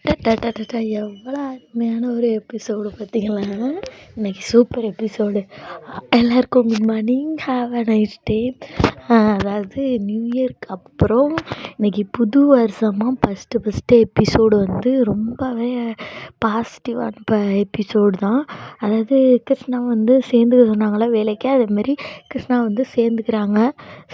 எவ்வளோ அருமையான ஒரு எபிசோடு பார்த்தீங்களா? இன்னைக்கு சூப்பர் எபிசோடு. எல்லாருக்கும் good morning, have a nice day. அதாவது நியூ இயர்க்கு அப்புறம் இன்னைக்கு புது வருஷமாக ஃபஸ்ட்டு எபிசோடு வந்து ரொம்பவே பாசிட்டிவான எபிசோடு தான். அதாவது கிருஷ்ணா வந்து சேர்ந்துக்க சொன்னாங்களா வேலைக்கு, அதேமாரி கிருஷ்ணா வந்து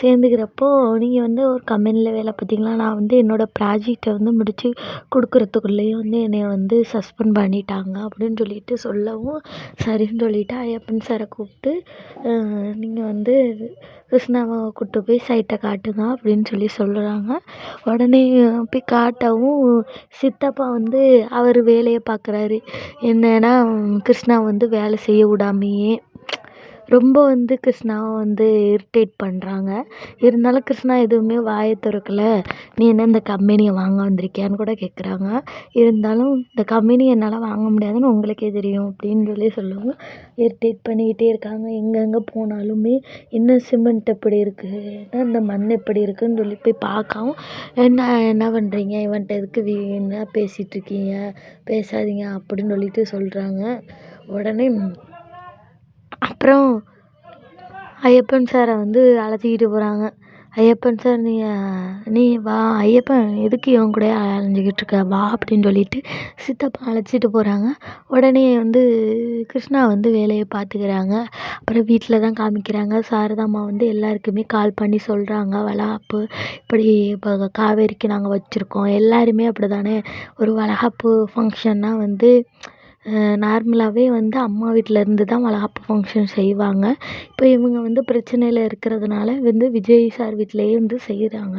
சேர்ந்துக்கிறப்போ நீங்கள் வந்து ஒரு கம்பெனியில் வேலை பார்த்தீங்களா, நான் வந்து என்னோடய ப்ராஜெக்டை வந்து முடித்து கொடுக்குறதுக்குள்ளேயே வந்து என்னை வந்து சஸ்பெண்ட் பண்ணிட்டாங்க அப்படின்னு சொல்லிட்டு சொல்லவும், சரின்னு சொல்லிவிட்டு ஐயப்பன் சாரை கூப்பிட்டு நீங்கள் வந்து கிருஷ்ணாவை கூப்பிட்டு போய் சைட்டை காட்டுங்க அப்படின்னு சொல்கிறாங்க. உடனே போய் காட்டவும் சித்தப்பா வந்து அவர் வேலையை பார்க்குறாரு. என்னன்னா கிருஷ்ணா வந்து வேலை செய்ய விடாமையே ரொம்ப வந்து கிருஷ்ணாவை வந்து இரிட்டேட் பண்ணுறாங்க. இருந்தாலும் கிருஷ்ணா எதுவுமே வாயை திறக்கலை. நீ என்ன இந்த கம்பெனியை வாங்க வந்திருக்கியான்னு கூட கேட்குறாங்க. இருந்தாலும் இந்த கம்பெனி என்னால் வாங்க முடியாதுன்னு உங்களுக்கே தெரியும் அப்படின்னு சொல்லவும் இரிட்டேட் பண்ணிக்கிட்டே இருக்காங்க. எங்கெங்கே போனாலுமே என்ன சிமெண்ட் எப்படி இருக்குது, என்ன இந்த மண் எப்படி இருக்குதுன்னு சொல்லி போய் பார்க்கவும், என்ன பண்ணுறீங்க, இவன்ட்ட எதுக்கு என்ன பேசிகிட்ருக்கீங்க, பேசாதீங்க அப்படின்னு சொல்லிட்டு சொல்கிறாங்க. உடனே அப்புறம் ஐயப்பன் சாரை வந்து அழைச்சிக்கிட்டு போகிறாங்க. ஐயப்பன் சார் நீ வா, ஐயப்பன் எதுக்கு இவன் கூட அலைஞ்சிக்கிட்டு இருக்க, வா அப்படின்னு சொல்லிட்டு சித்தப்பா அழைச்சிட்டு போகிறாங்க. உடனே வந்து கிருஷ்ணா வந்து வேலையை பார்த்துக்கிறாங்க. அப்புறம் வீட்டில் தான் காமிக்கிறாங்க. சாரதாம்மா வந்து எல்லாருக்குமே கால் பண்ணி சொல்கிறாங்க, வளகாப்பு இப்படி இப்போ காவேரிக்கு நாங்கள் வச்சுருக்கோம். எல்லாருமே அப்படி தானே, ஒரு வளகாப்பு ஃபங்க்ஷன்னா வந்து நார்மலாகவே வந்து அம்மா வீட்டிலேருந்து தான் வளகாப்பு ஃபங்க்ஷன் செய்வாங்க. இப்போ இவங்க வந்து பிரச்சனையில் இருக்கிறதுனால வந்து விஜய் சார் வீட்டிலேயே வந்து செய்கிறாங்க.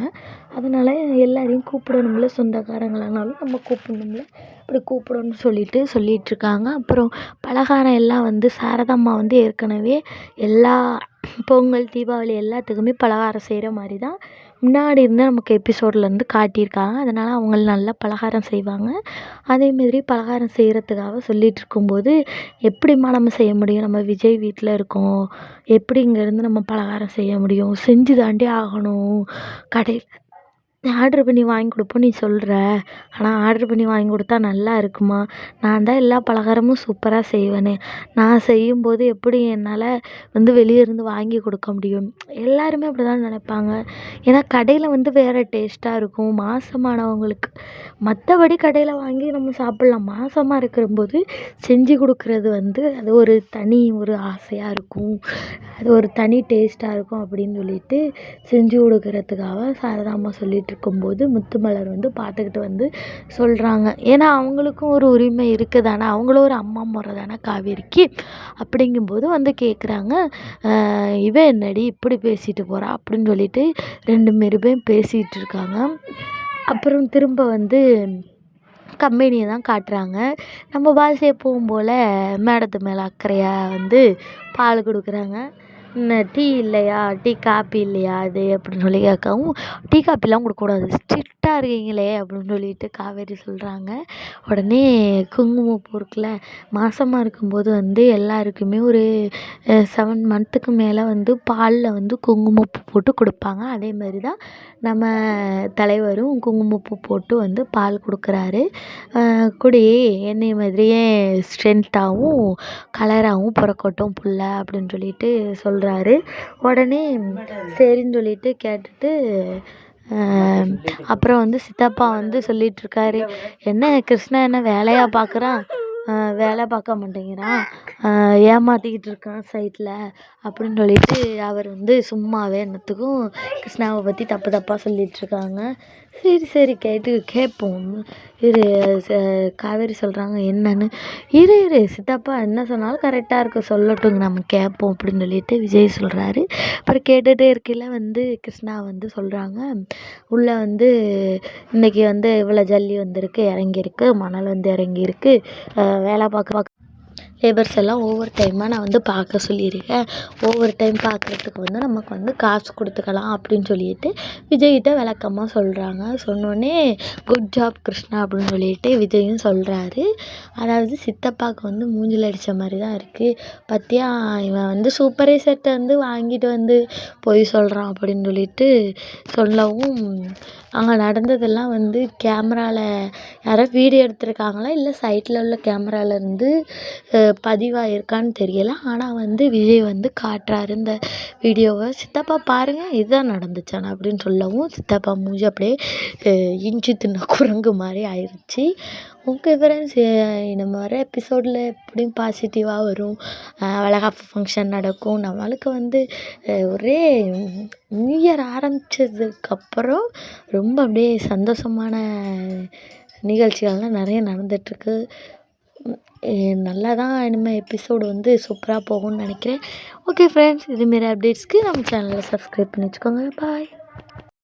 அதனால் எல்லாரையும் கூப்பிடணும்ல, சொந்தக்காரங்களானாலும் நம்ம கூப்பிடணும்ல, அப்படி கூப்பிடணும்னு சொல்லிகிட்ருக்காங்க. அப்புறம் பலகாரம் எல்லாம் வந்து சாரதாம்மா வந்து ஏற்கனவே எல்லா பொங்கல், தீபாவளி எல்லாத்துக்குமே பலகாரம் செய்கிற மாதிரி தான் முன்னாடி இருந்து நமக்கு எபிசோட்லேருந்து காட்டியிருக்காங்க. அதனால் அவங்க நல்லா பலகாரம் செய்வாங்க. அதேமாரி பலகாரம் செய்கிறதுக்காக சொல்லிகிட்டு இருக்கும்போது, எப்படிம்மா நம்ம செய்ய முடியும், நம்ம விஜய் வீட்டில் இருக்கோம், எப்படி இங்கேருந்து நம்ம பலகாரம் செய்ய முடியும், செஞ்சு தாண்டி ஆகணும், கடையில் ஆர்ட்ரு பண்ணி வாங்கி கொடுப்போம் நீ சொல்கிற, ஆனால் ஆர்ட்ரு பண்ணி வாங்கி கொடுத்தா நல்லா இருக்குமா, நான் தான் எல்லா பலகாரமும் சூப்பராக செய்வேனே, நான் செய்யும்போது எப்படி என்னால் வந்து வெளியே இருந்து வாங்கி கொடுக்க முடியும். எல்லாருமே அப்படி தான் நினைப்பாங்க. ஏன்னா கடையில் வந்து வேறு டேஸ்ட்டாக இருக்கும் மாதமானவங்களுக்கு. மற்றபடி கடையில் வாங்கி நம்ம சாப்பிட்லாம். மாதமாக இருக்கிறம்போது செஞ்சு கொடுக்குறது வந்து அது ஒரு தனி ஒரு ஆசையாக இருக்கும், அது ஒரு தனி டேஸ்ட்டாக இருக்கும் அப்படின்னு சொல்லிட்டு செஞ்சு கொடுக்குறதுக்காக சாரதாம்மா சொல்லிகிட்டு இருக்கும்போது முத்துமலர் வந்து பார்த்துக்கிட்டு வந்து சொல்கிறாங்க. ஏன்னா அவங்களுக்கும் ஒரு உரிமை இருக்குது தானே, அவங்களும் ஒரு அம்மா முறை தானே காவேரிக்கு. அப்படிங்கும்போது வந்து கேட்குறாங்க, இவன் என்னடி இப்படி பேசிட்டு போகிறா அப்படின்னு சொல்லிட்டு 2 பேரும் பேசிகிட்டு இருக்காங்க. அப்புறம் திரும்ப வந்து கம்பெனியை தான் காட்டுறாங்க. நம்ம பாஸ் எப்பவும் போல் மேடத்து மேலே அக்கறையாக வந்து பால் கொடுக்குறாங்க. டீ இல்லையா, டீ காப்பி இல்லையா அது அப்படின்னு சொல்லி கேட்கவும், டீ காப்பிலாம் கொடுக்கக்கூடாது, ஸ்ட்ரிக்டாக இருக்கீங்களே அப்படின்னு சொல்லிட்டு காவேரி சொல்கிறாங்க. உடனே குங்குமப்பூ இருக்குல்ல, மாதமாக இருக்கும்போது வந்து எல்லாருக்குமே ஒரு 7 மந்த்துக்கு மேலே வந்து பாலில் வந்து குங்குமப்பூ போட்டு கொடுப்பாங்க. அதேமாதிரி தான் நம்ம தலைவரும் குங்குமப்பூ போட்டு வந்து பால் கொடுக்குறாரு. குடி, என்னை மாதிரியே ஸ்ட்ரென்த்தாகவும் கலராகவும் பிறக்கட்டும் புள்ள அப்படின்னு சொல்லிட்டு சொல்கிறாரு. உடனே சரின்னு சொல்லிட்டு கேட்டுட்டு அப்புறம் வந்து சித்தப்பா வந்து சொல்லிகிட்ருக்காரு, என்ன கிருஷ்ணா என்ன வேலையாக பார்க்குறான், வேலை பார்க்க மாட்டேங்கிறான், ஏமாற்றிக்கிட்டு இருக்கான் சைட்டில் அப்படின்னு சொல்லிட்டு அவர் வந்து சும்மாவே என்னத்துக்கும் கிருஷ்ணாவை பற்றி தப்பாக சொல்லிகிட்ருக்காங்க. சரி கேட்போம் இரு. காவேரி சொல்கிறாங்க என்னன்னு, இரு சித்தப்பா என்ன சொன்னாலும் கரெக்டாக இருக்க சொல்லட்டுங்க, நம்ம கேட்போம் அப்படின்னு சொல்லிட்டு விஜய் சொல்கிறாரு. அப்புறம் கேட்டுகிட்டே இருக்கையில் வந்து கிருஷ்ணா வந்து சொல்கிறாங்க, உள்ளே வந்து இன்றைக்கி வந்து இவ்வளோ ஜல்லி வந்திருக்கு, இறங்கியிருக்கு, மணல் வந்து இறங்கியிருக்கு, வேலை பார்க்க லேபர்ஸ் எல்லாம் ஓவர் டைமாக நான் வந்து பார்க்க சொல்லியிருக்கேன், ஓவர் டைம் பார்க்குறதுக்கு வந்து நமக்கு வந்து காசு கொடுத்துக்கலாம் அப்படின்னு சொல்லிட்டு விஜய்கிட்ட விளக்கமாக சொல்கிறாங்க. சொன்னோடனே குட் ஜாப் கிருஷ்ணா அப்படின்னு சொல்லிட்டு விஜயும் சொல்கிறாரு. அதாவது சித்தப்பாவுக்கு வந்து மூஞ்சில் அடித்த மாதிரி தான் இருக்குது, பார்த்தியா இவன் வந்து சூப்பர்வைசர்கிட்ட வந்து வாங்கிட்டு வந்து பொய் சொல்கிறான் அப்படின்னு சொல்லிட்டு சொல்லவும் அங்கே நடந்ததெல்லாம் வந்து கேமராவில் யாரோ வீடியோ எடுத்திருக்காங்களா இல்லை சைட்டில் உள்ள கேமராவிலேருந்து பதிவாயிருக்கான்னு தெரியலை. ஆனால் வந்து விஜய் வந்து காட்டுறாரு இந்த வீடியோவை. சித்தப்பா பாருங்கள் இதுதான் நடந்துச்சானே அப்படின்னு சொல்லவும் சித்தப்பா மூஞ்சி அப்படியே இஞ்சி தின்ன குரங்கு மாதிரி ஆயிடுச்சு. ஓகே ஃப்ரெண்ட்ஸ், நம்ம வர எபிசோடில் எப்படியும் பாசிட்டிவாக வரும். வளைகாப்பு ஃபங்க்ஷன் நடக்கும். நம்மளுக்கு வந்து ஒரே நியூ இயர் ஆரம்பித்ததுக்கப்புறம் ரொம்ப அப்படியே சந்தோஷமான நிகழ்ச்சிகள்லாம் நிறைய நடந்துகிட்ருக்கு. நல்லா தான் இனிமேல் எபிசோடு வந்து சூப்பராக போகும்னு நினைக்கிறேன். ஓகே ஃப்ரெண்ட்ஸ், இதுமாரி அப்டேட்ஸ்க்கு நம்ம சேனலை சப்ஸ்கிரைப் பண்ணி வச்சுக்கோங்க. பாய்.